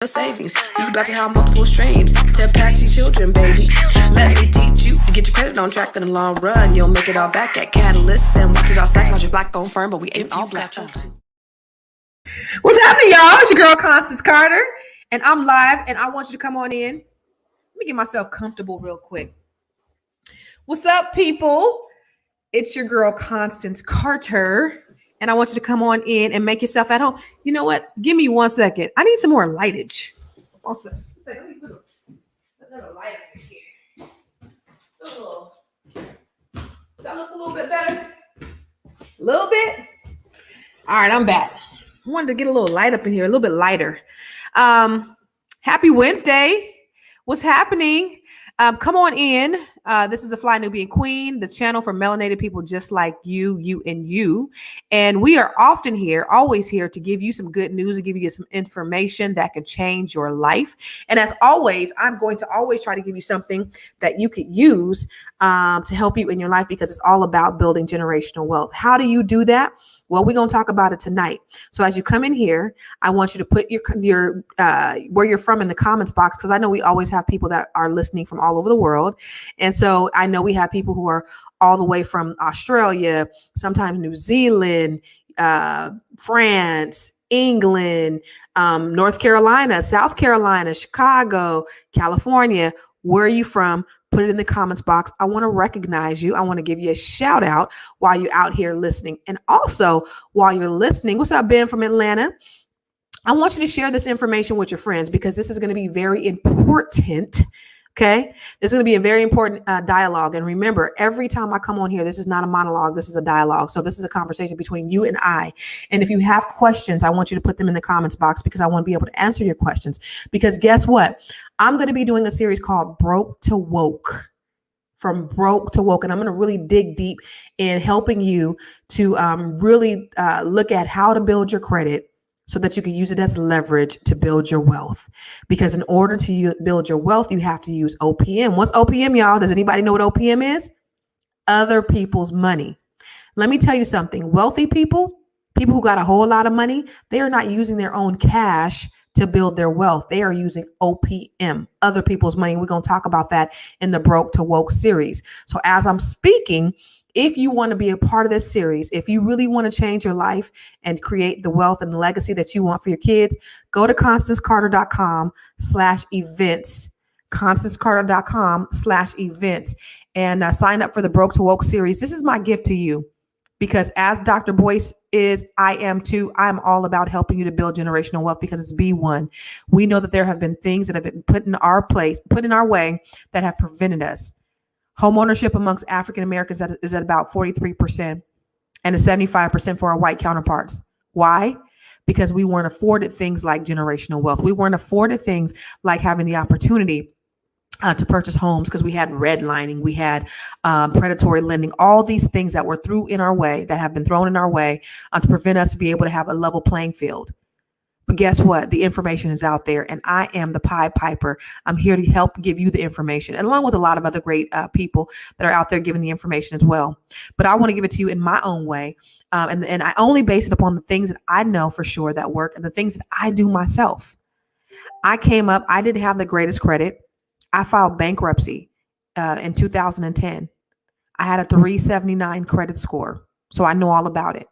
No savings. You about to have multiple streams to pass your children, baby. Let me teach you. Get your credit on track in the long run. You'll make it all back at Catalyst and watch it all psychological black on firm, but we ain't all black. What's happening, y'all? It's your girl Constance Carter, and I'm live, and I want you to come on in. Let me get myself comfortable real quick. What's up, people? It's your girl Constance Carter, and I want you to come on in and make yourself at home. You know what? Give me 1 second. I need some more lightage. Also, let me put another light up here. Does that look a little bit better? A little bit? All right, I'm back. I wanted to get a little light up in here, a little bit lighter. Happy Wednesday. What's happening? Come on in. This is the Fly Nubian Queen, the channel for melanated people just like you, and you. And we are often here, always here to give you some good news and give you some information that can change your life. And as always, I'm going to always try to give you something that you could use to help you in your life, because it's all about building generational wealth. How do you do that? Well, we're going to talk about it tonight. So as you come in here, I want you to put your where you're from in the comments box, because I know we always have people that are listening from all over the world. And so I know we have people who are all the way from Australia, sometimes New Zealand, France, England, North Carolina, South Carolina, Chicago, California. Where are you from? Put it in the comments box. I want to recognize you. I want to give you a shout out while you're out here listening. And also, while you're listening, what's up, Ben from Atlanta? I want you to share this information with your friends, because this is going to be very important. Okay, this is going to be a very important dialogue. And remember, every time I come on here, this is not a monologue. This is a dialogue. So this is a conversation between you and I. And if you have questions, I want you to put them in the comments box, because I want to be able to answer your questions. Because guess what? I'm going to be doing a series called Broke to Woke. From broke to woke. And I'm going to really dig deep in helping you to really look at how to build your credit, so that you can use it as leverage to build your wealth. Because in order to build your wealth, you have to use OPM. What's OPM, y'all? Does anybody know what OPM is? Other people's money. Let me tell you something. Wealthy people who got a whole lot of money, they are not using their own cash to build their wealth. They are using OPM, other people's money. We're going to talk about that in the Broke to Woke series. So as I'm speaking, if you want to be a part of this series, if you really want to change your life and create the wealth and the legacy that you want for your kids, go to constancecarter.com/events, constancecarter.com/events, and sign up for the Broke to Woke series. This is my gift to you, because as Dr. Boyce is, I am too. I'm all about helping you to build generational wealth, because it's B1. We know that there have been things that have been put in our way that have prevented us. Home ownership amongst African Americans is at about 43%, and it's 75% for our white counterparts. Why? Because we weren't afforded things like generational wealth. We weren't afforded things like having the opportunity to purchase homes, because we had redlining, we had predatory lending, all these things that were that have been thrown in our way to prevent us to be able to have a level playing field. But guess what? The information is out there, and I am the Pied Piper. I'm here to help give you the information, and along with a lot of other great people that are out there giving the information as well. But I want to give it to you in my own way. And I only base it upon the things that I know for sure that work, and the things that I do myself. I came up, I didn't have the greatest credit. I filed bankruptcy in 2010. I had a 379 credit score, so I know all about it.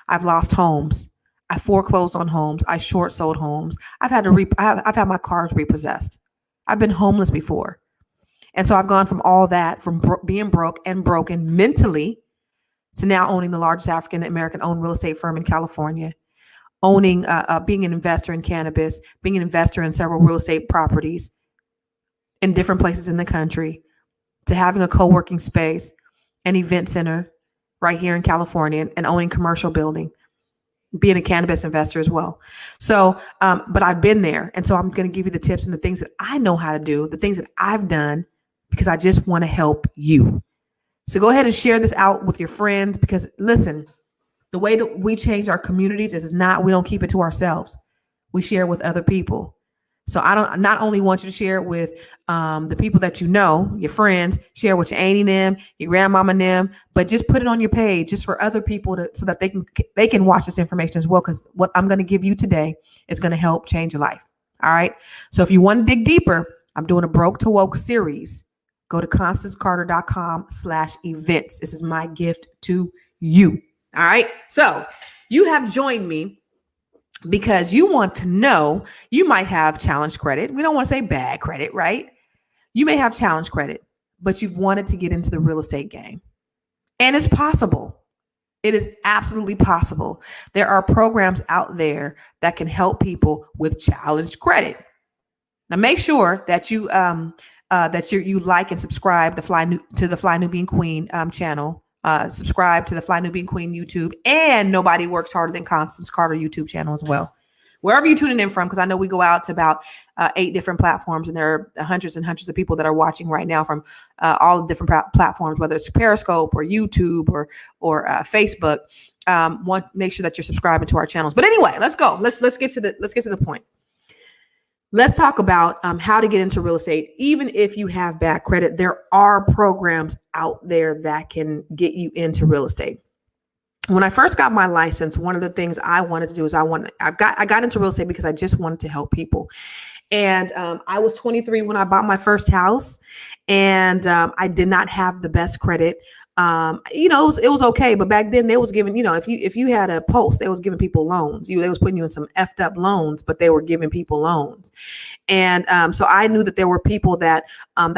I've lost homes. I foreclosed on homes. I short sold homes. I've had my cars repossessed. I've been homeless before. And so I've gone from all that, from being broke and broken mentally, to now owning the largest African American owned real estate firm in California, owning, being an investor in cannabis, being an investor in several real estate properties in different places in the country, to having a co-working space, an event center right here in California, and owning commercial building, being a cannabis investor as well. So, but I've been there. And so I'm going to give you the tips and the things that I know how to do, the things that I've done, because I just want to help you. So go ahead and share this out with your friends, because listen, the way that we change our communities we don't keep it to ourselves. We share with other people. So I not only want you to share it with the people that you know, your friends, share with your auntie and them, your grandmama and them, but just put it on your page just for other people so that they can watch this information as well. Because what I'm going to give you today is going to help change your life. All right. So if you want to dig deeper, I'm doing a Broke to Woke series. Go to constancecarter.com/events. This is my gift to you. All right. So you have joined me because you want to know you might have challenge credit. We don't want to say bad credit, right? You may have challenge credit, but you've wanted to get into the real estate game. And it's possible. It is absolutely possible. There are programs out there that can help people with challenge credit. Now, make sure that you like and subscribe to the Fly Nubian Queen channel. Subscribe to the Fly Nubian Queen YouTube, and Nobody Works Harder Than Constance Carter YouTube channel as well. Wherever you're tuning in from, because I know we go out to about 8 different platforms, and there are hundreds and hundreds of people that are watching right now from all the different platforms, whether it's Periscope or YouTube or Facebook. Make sure that you're subscribing to our channels. But anyway, let's go. Let's get to the point. Let's talk about how to get into real estate. Even if you have bad credit, there are programs out there that can get you into real estate. When I first got my license, one of the things I wanted to do is I got into real estate because I just wanted to help people. And I was 23 when I bought my first house, and I did not have the best credit. It was okay, but back then they was giving, if you had a post, they was giving people loans. They was putting you in some effed up loans, but they were giving people loans. And so I knew that there were people that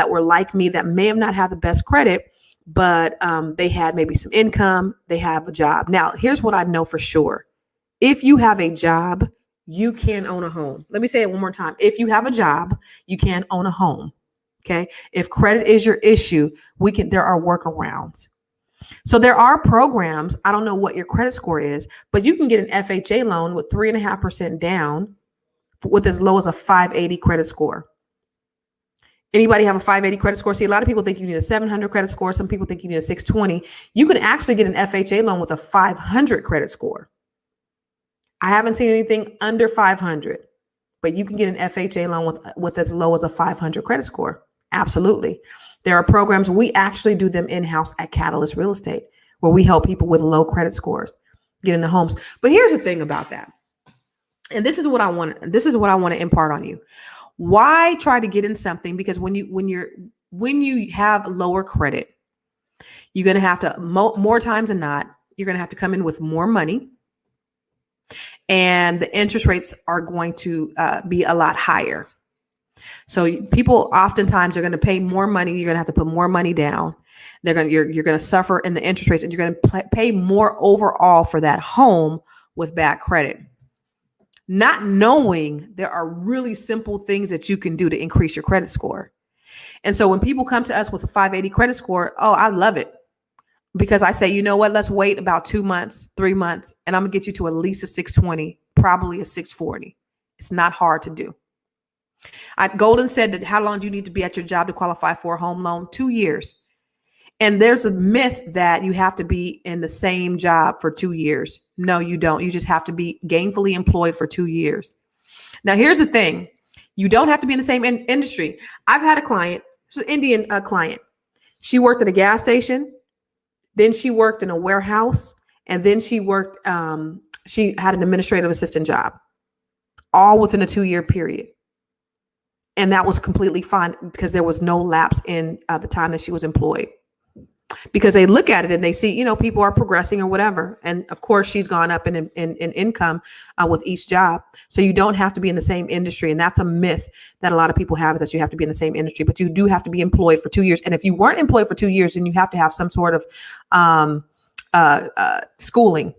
were like me that may have not had the best credit, but they had maybe some income, they have a job. Now, here's what I know for sure. If you have a job, you can own a home. Let me say it one more time. If you have a job, you can own a home. Okay. If credit is your issue, there are workarounds. So there are programs. I don't know what your credit score is, but you can get an FHA loan with 3.5% down with as low as a 580 credit score. Anybody have a 580 credit score? See, a lot of people think you need a 700 credit score. Some people think you need a 620. You can actually get an FHA loan with a 500 credit score. I haven't seen anything under 500, but you can get an FHA loan with as low as a 500 credit score. Absolutely. There are programs. We actually do them in-house at Catalyst Real Estate, where we help people with low credit scores get into homes. But here's the thing about that. And this is what I want to impart on you. Why try to get in something? Because when you have lower credit, you're going to have to more times than not, you're going to have to come in with more money, and the interest rates are going to be a lot higher. So people oftentimes are going to pay more money. You're going to have to put more money down. You're going to suffer in the interest rates, and you're going to pay more overall for that home with bad credit. Not knowing there are really simple things that you can do to increase your credit score. And so when people come to us with a 580 credit score, I love it, because I say, you know what, let's wait about 2 months, 3 months, and I'm gonna get you to at least a 620, probably a 640. It's not hard to do. Golden said that how long do you need to be at your job to qualify for a home loan? 2 years. And there's a myth that you have to be in the same job for 2 years. No, you don't. You just have to be gainfully employed for 2 years. Now, here's the thing. You don't have to be in the same industry. I've had a client, it's an Indian client. She worked at a gas station. Then she worked in a warehouse. And then she she had an administrative assistant job, all within a 2-year period. And that was completely fine because there was no lapse in the time that she was employed. Because they look at it and they see, people are progressing or whatever. And of course, she's gone up in income with each job. So you don't have to be in the same industry. And that's a myth that a lot of people have, is that you have to be in the same industry. But you do have to be employed for 2 years. And if you weren't employed for 2 years, then you have to have some sort of schooling.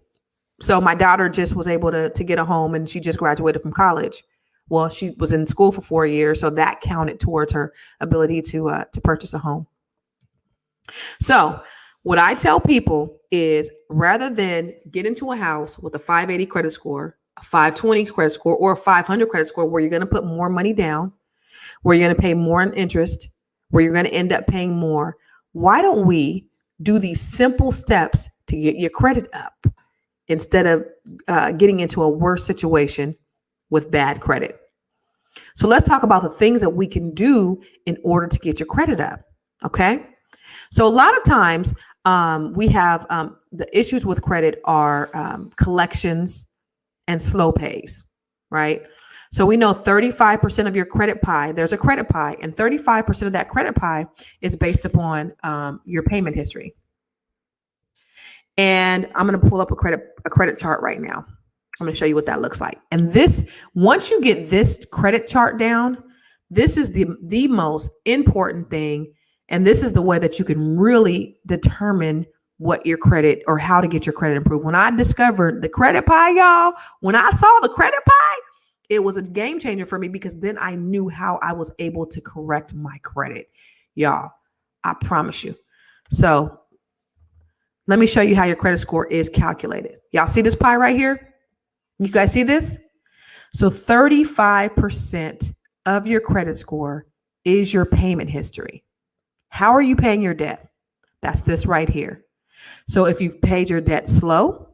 So my daughter just was able to get a home, and she just graduated from college. Well, she was in school for 4 years. So that counted towards her ability to purchase a home. So what I tell people is, rather than get into a house with a 580 credit score, a 520 credit score, or a 500 credit score, where you're going to put more money down, where you're going to pay more in interest, where you're going to end up paying more, why don't we do these simple steps to get your credit up instead of getting into a worse situation with bad credit? So let's talk about the things that we can do in order to get your credit up. Okay. So a lot of times we have the issues with credit are collections and slow pays, right? So we know 35% of your credit pie, there's a credit pie, and 35% of that credit pie is based upon your payment history. And I'm going to pull up a credit chart right now. I'm going to show you what that looks like. And this, once you get this credit chart down, this is the most important thing. And this is the way that you can really determine what your credit or how to get your credit improved. When I discovered the credit pie, y'all, when I saw the credit pie, it was a game changer for me because then I knew how I was able to correct my credit. Y'all, I promise you. So let me show you how your credit score is calculated. Y'all see this pie right here? You guys see this? So 35% of your credit score is your payment history. How are you paying your debt? That's this right here. So if you've paid your debt slow,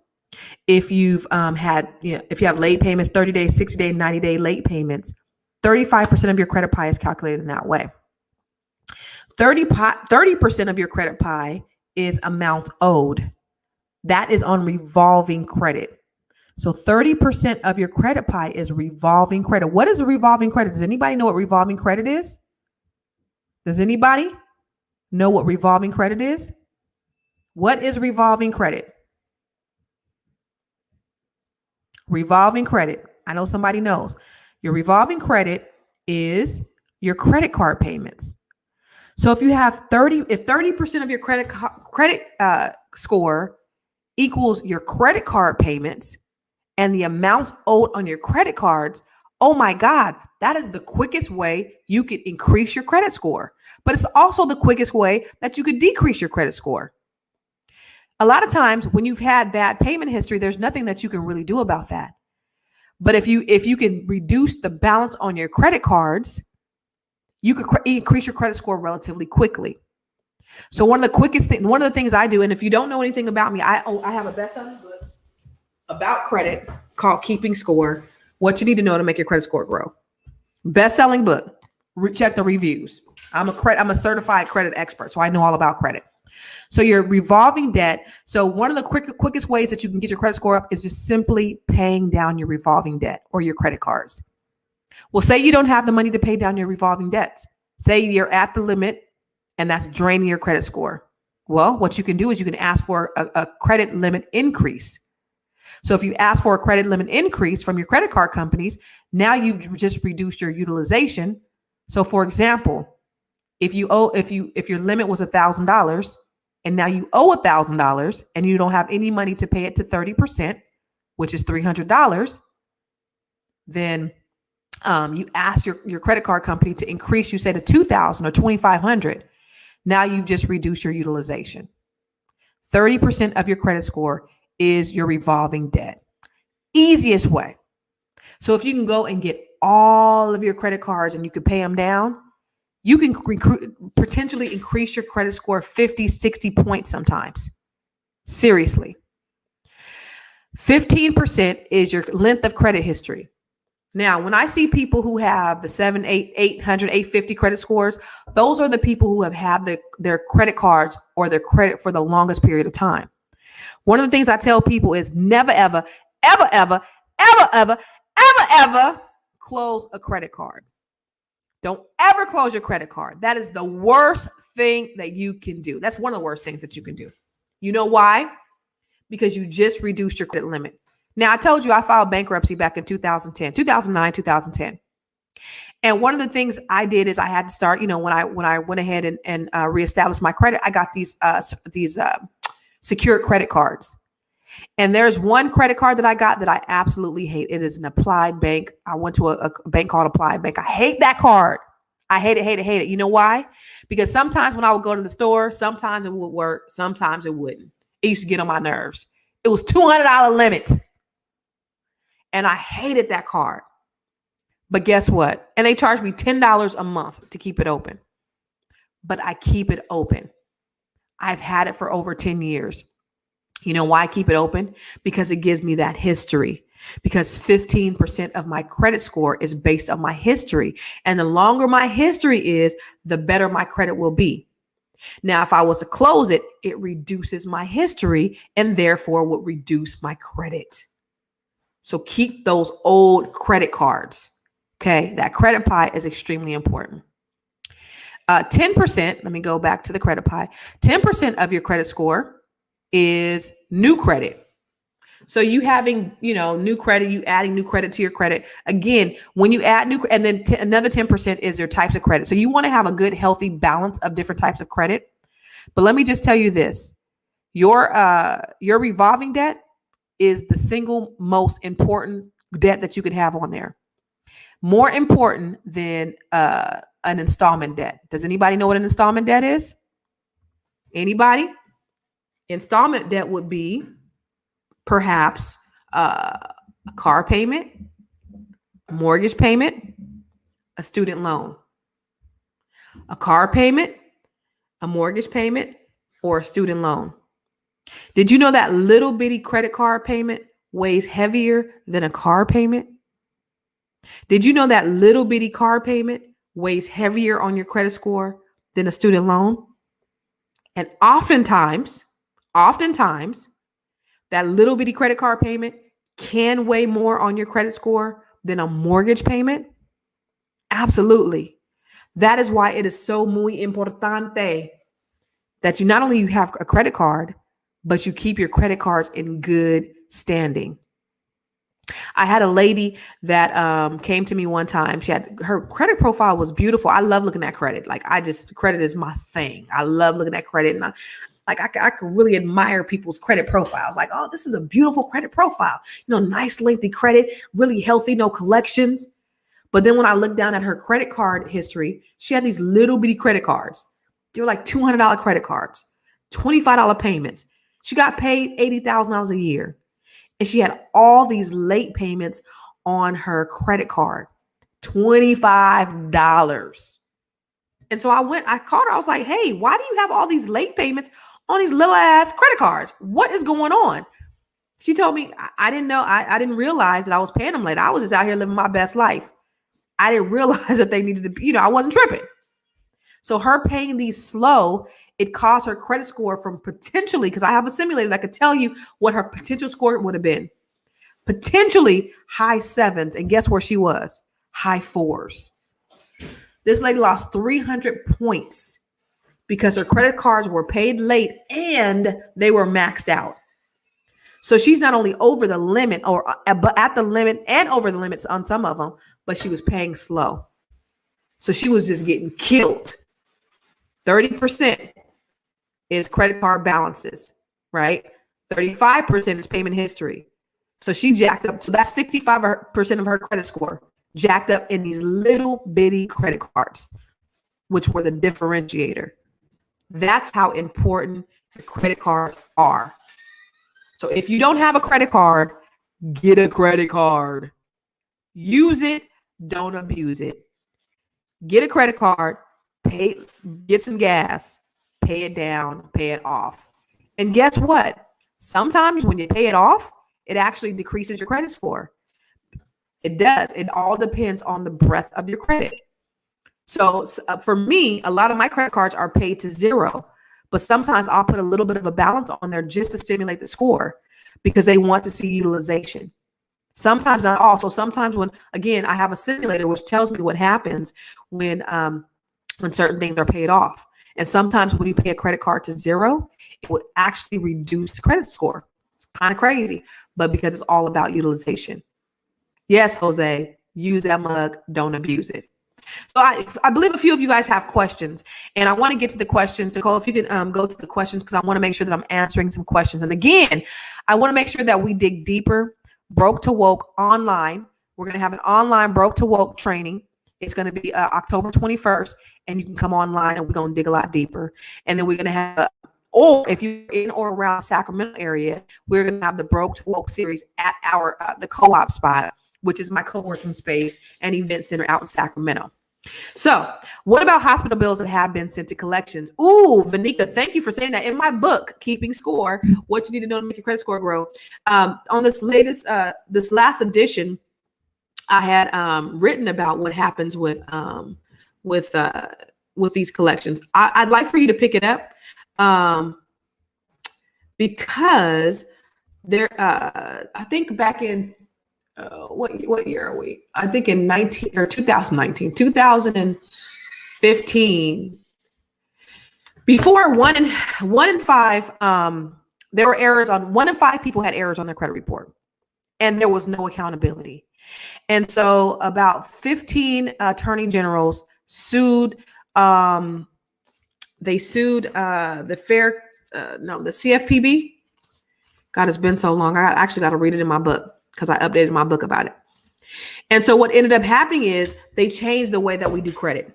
if you've if you have late payments, 30 days, 60 day, 90 day late payments, 35% of your credit pie is calculated in that way. 30% of your credit pie is amounts owed. That is on revolving credit. So 30% of your credit pie is revolving credit. What is a revolving credit? Does anybody know what revolving credit is? Does anybody know what revolving credit is? What is revolving credit? Revolving credit. I know somebody knows. Your revolving credit is your credit card payments. So if you have 30% of your credit score equals your credit card payments and the amounts owed on your credit cards, oh my God, that is the quickest way you could increase your credit score. But it's also the quickest way that you could decrease your credit score. A lot of times when you've had bad payment history, there's nothing that you can really do about that. But if you can reduce the balance on your credit cards, you could increase your credit score relatively quickly. So one of the things I do, and if you don't know anything about me, I have a best-selling book about credit called Keeping Score: What You Need to Know to Make Your Credit Score Grow. Best-selling book. Check the reviews. I'm a certified credit expert, so I know all about credit. So your revolving debt. So one of the quickest ways that you can get your credit score up is just simply paying down your revolving debt or your credit cards. Well, say you don't have the money to pay down your revolving debts. Say you're at the limit and that's draining your credit score. Well, what you can do is you can ask for a credit limit increase. So if you ask for a credit limit increase from your credit card companies, now you've just reduced your utilization. So for example, if your limit was $1,000 and now you owe $1,000 and you don't have any money to pay it to 30%, which is $300, then you ask your credit card company to increase, you say to $2,000 or $2,500. Now you've just reduced your utilization. 30% of your credit score is your revolving debt. Easiest way. So if you can go and get all of your credit cards and you can pay them down, you can potentially increase your credit score 50, 60 points sometimes. Seriously. 15% is your length of credit history. Now, when I see people who have the 700, 800, 850 credit scores, those are the people who have had their credit cards or their credit for the longest period of time. One of the things I tell people is never, ever, ever, ever, ever, ever, ever, ever close a credit card. Don't ever close your credit card. That is the worst thing that you can do. That's one of the worst things that you can do. You know why? Because you just reduced your credit limit. Now, I told you I filed bankruptcy back in 2009, 2010. And one of the things I did is I had to start, when I went ahead and reestablished my credit, I got these secured credit cards. And there's one credit card that I got that I absolutely hate. It is an Applied Bank. I went to a bank called Applied Bank. I hate that card. I hate it. You know why? Because sometimes when I would go to the store, sometimes it would work, sometimes it wouldn't. It used to get on my nerves. It was $200 limit. And I hated that card. But guess what? And they charged me $10 a month to keep it open. But I keep it open. I've had it for over 10 years. You know why I keep it open? Because it gives me that history. Because 15% of my credit score is based on my history. And the longer my history is, the better my credit will be. Now, if I was to close it, it reduces my history and therefore would reduce my credit. So keep those old credit cards. Okay, that credit pie is extremely important. 10%, let me go back to the credit pie. 10% of your credit score is new credit. So you having, new credit, you adding new credit to your credit. Again, when you add new, and then another 10% is your types of credit. So you want to have a good, healthy balance of different types of credit. But let me just tell you this, your revolving debt is the single most important debt that you could have on there. More important than an installment debt. Does anybody know what an installment debt is? Anybody? Installment debt would be perhaps a car payment, mortgage payment, a student loan. A car payment, a mortgage payment, or a student loan. Did you know that little bitty credit card payment weighs heavier than a car payment? Did you know that little bitty car payment weighs heavier on your credit score than a student loan? And oftentimes, that little bitty credit card payment can weigh more on your credit score than a mortgage payment. Absolutely. That is why it is so muy importante that you not only you have a credit card, but you keep your credit cards in good standing. I had a lady that came to me one time. Her credit profile was beautiful. I love looking at credit. Credit is my thing. I love looking at credit, and I could really admire people's credit profiles. Like, oh, this is a beautiful credit profile. Nice lengthy credit, really healthy, no collections. But then when I looked down at her credit card history, she had these little bitty credit cards. They were like $200 credit cards, $25 payments. She got paid $80,000 a year. And she had all these late payments on her credit card, $25. And so I called her. I was like, hey, why do you have all these late payments on these little ass credit cards? What is going on? She told me, I didn't know. I didn't realize that I was paying them late. I was just out here living my best life. I didn't realize that they needed to be, I wasn't tripping. So her paying these slow, it caused her credit score from potentially, because I have a simulator that could tell you what her potential score would have been. Potentially high 7s. And guess where she was? High 4s. This lady lost 300 points because her credit cards were paid late and they were maxed out. So she's not only over the limit but at the limit and over the limits on some of them, but she was paying slow. So she was just getting killed. 30% is credit card balances, right? 35% is payment history. So she jacked up. So that's 65% of her credit score jacked up in these little bitty credit cards, which were the differentiator. That's how important the credit cards are. So if you don't have a credit card, get a credit card. Use it. Don't abuse it. Get a credit card. Get some gas, pay it down, pay it off. And guess what? Sometimes when you pay it off, it actually decreases your credit score. It does. It all depends on the breadth of your credit. So for me, a lot of my credit cards are paid to 0, but sometimes I'll put a little bit of a balance on there just to stimulate the score because they want to see utilization. Sometimes not all. So sometimes when, again, I have a simulator which tells me what happens when certain things are paid off. And sometimes when you pay a credit card to 0, it would actually reduce the credit score. It's kind of crazy, but because it's all about utilization. Yes, Jose, use that mug. Don't abuse it. So I believe a few of you guys have questions, and I want to get to the questions. Nicole, if you can go to the questions, because I want to make sure that I'm answering some questions. And again, I want to make sure that we dig deeper. Broke to Woke online. We're going to have an online Broke to Woke training. It's going to be October 21st, and you can come online and we're going to dig a lot deeper. And then we're going to have, or if you're in or around Sacramento area, we're going to have the Broke to Woke series at our the co-op spot, which is my co-working space and event center out in Sacramento. So what about hospital bills that have been sent to collections? Ooh, Vanika, thank you for saying that. In my book, Keeping Score, What You Need to Know to Make Your Credit Score Grow, on this last edition, I had written about what happens with these collections. I'd like for you to pick it up because there, I think back in what year are we? I think in 2015. Before one in five, there were errors on 1 in 5 people had errors on their credit report, and there was no accountability. And so about 15 attorney generals sued. They sued the CFPB. God, it's been so long. I actually got to read it in my book because I updated my book about it. And so what ended up happening is they changed the way that we do credit.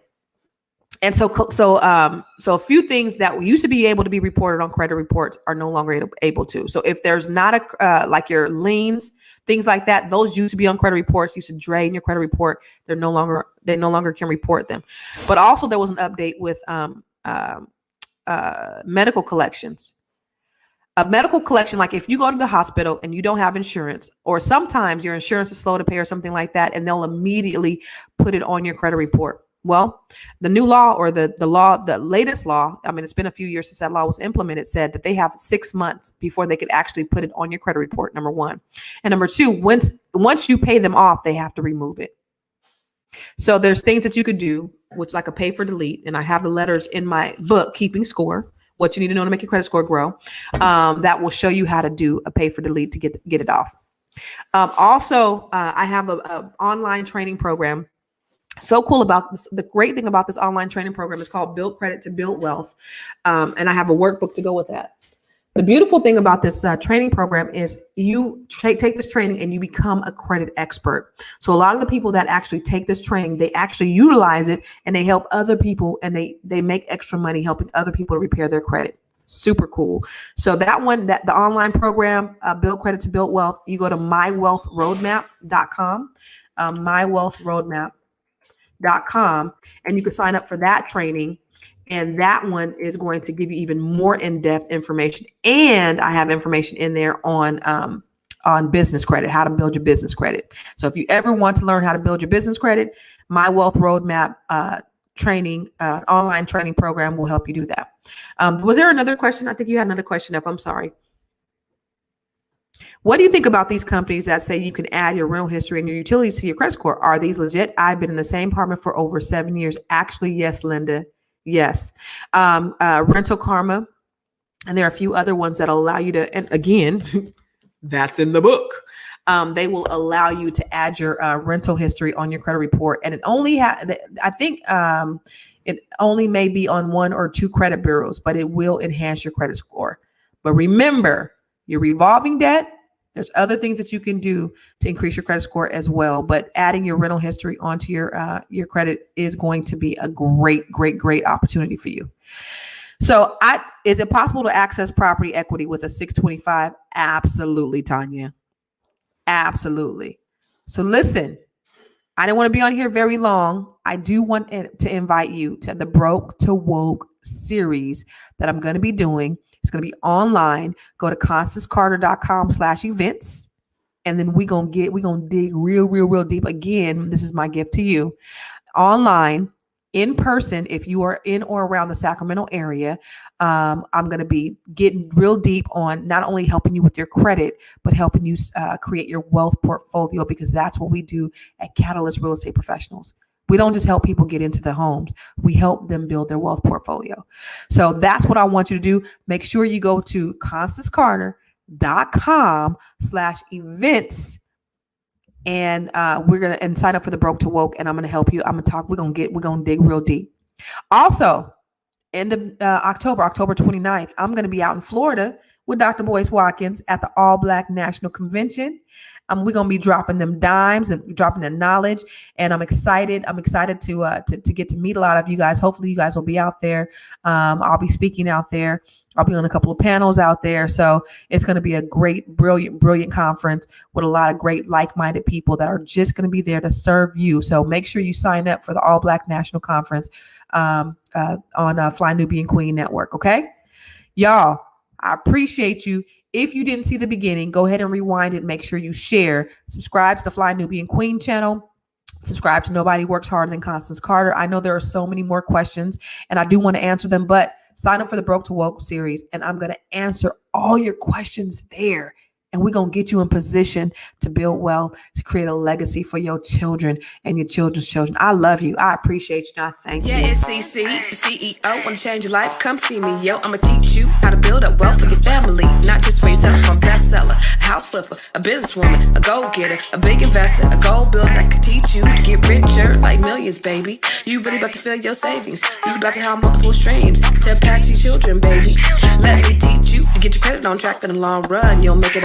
And so a few things that used to be able to be reported on credit reports are no longer able to. So if there's not like your liens, things like that, those used to be on credit reports, used to drain your credit report. They no longer can report them. But also there was an update with medical collections. A medical collection, like if you go to the hospital and you don't have insurance, or sometimes your insurance is slow to pay or something like that, and they'll immediately put it on your credit report. Well, the new law, or the latest law, I mean, it's been a few years since that law was implemented, said that they have 6 months before they could actually put it on your credit report, number one. And number two, once you pay them off, they have to remove it. So there's things that you could do, which like a pay for delete. And I have the letters in my book, Keeping Score, what you need to know to make your credit score grow. That will show you how to do a pay for delete to get it off. Also, I have a online training program. So cool about this. The great thing about this online training program is called Build Credit to Build Wealth. And I have a workbook to go with that. The beautiful thing about this training program is you take this training and you become a credit expert. So a lot of the people that actually take this training, they actually utilize it and they help other people, and they make extra money helping other people to repair their credit. Super cool. So the online program, Build Credit to Build Wealth, you go to mywealthroadmap.com, mywealthroadmap.com, and you can sign up for that training. And that one is going to give you even more in-depth information. And I have information in there on business credit, how to build your business credit. So if you ever want to learn how to build your business credit, My Wealth Roadmap training, online training program will help you do that. Was there another question? I think you had another question up. I'm sorry. What do you think about these companies that say you can add your rental history and your utilities to your credit score? Are these legit? I've been in the same apartment for over 7 years. Actually, yes, Linda. Yes. Rental Karma. And there are a few other ones that allow you to, and again, that's in the book. They will allow you to add your rental history on your credit report. And it only I think it only may be on 1 or 2 credit bureaus, but it will enhance your credit score. But remember, your revolving debt, there's other things that you can do to increase your credit score as well. But adding your rental history onto your credit is going to be a great opportunity for you. So is it possible to access property equity with a 625? Absolutely, Tanya. Absolutely. So listen, I don't want to be on here very long. I do want to invite you to the Broke to Woke series that I'm going to be doing. It's going to be online. Go to constancecarter.com/events. And then we're going to dig real deep. Again, this is my gift to you. Online, in person, if you are in or around the Sacramento area, I'm going to be getting real deep on not only helping you with your credit, but helping you create your wealth portfolio, because that's what we do at Catalyst Real Estate Professionals. We don't just help people get into the homes. We help them build their wealth portfolio. So that's what I want you to do. Make sure you go to constancecarter.com/events. And we're going to sign up for the Broke to Woke, and I'm going to help you. We're going to dig real deep. Also, end of October 29th, I'm going to be out in Florida with Dr. Boyce Watkins at the All Black National Convention. We're going to be dropping them dimes and dropping the knowledge. And I'm excited. I'm excited to get to meet a lot of you guys. Hopefully you guys will be out there. I'll be speaking out there. I'll be on a couple of panels out there. So it's going to be a great, brilliant conference with a lot of great like-minded people that are just going to be there to serve you. So make sure you sign up for the All Black National Conference on Fly Nubian Queen Network. Okay, y'all, I appreciate you. If you didn't see the beginning, go ahead and rewind it. Make sure you share, subscribe to the Fly Nubian Queen channel. Subscribe to Nobody Works Harder Than Constance Carter. I know there are so many more questions and I do want to answer them, but sign up for the Broke to Woke series and I'm going to answer all your questions there. And we're going to get you in position to build wealth, to create a legacy for your children and your children's children. I love you. I appreciate you. And I thank you. Yeah, it's CC, CEO. Want to change your life? Come see me, yo. I'ma teach you how to build up wealth for your family, not just for yourself. I'm a bestseller, a house flipper, a businesswoman, a go-getter, a big investor, a goal builder that could teach you to get richer like millions, baby. You really about to fill your savings. You about to have multiple streams to pass your children, baby. Let me teach you to get your credit on track in the long run. You'll make it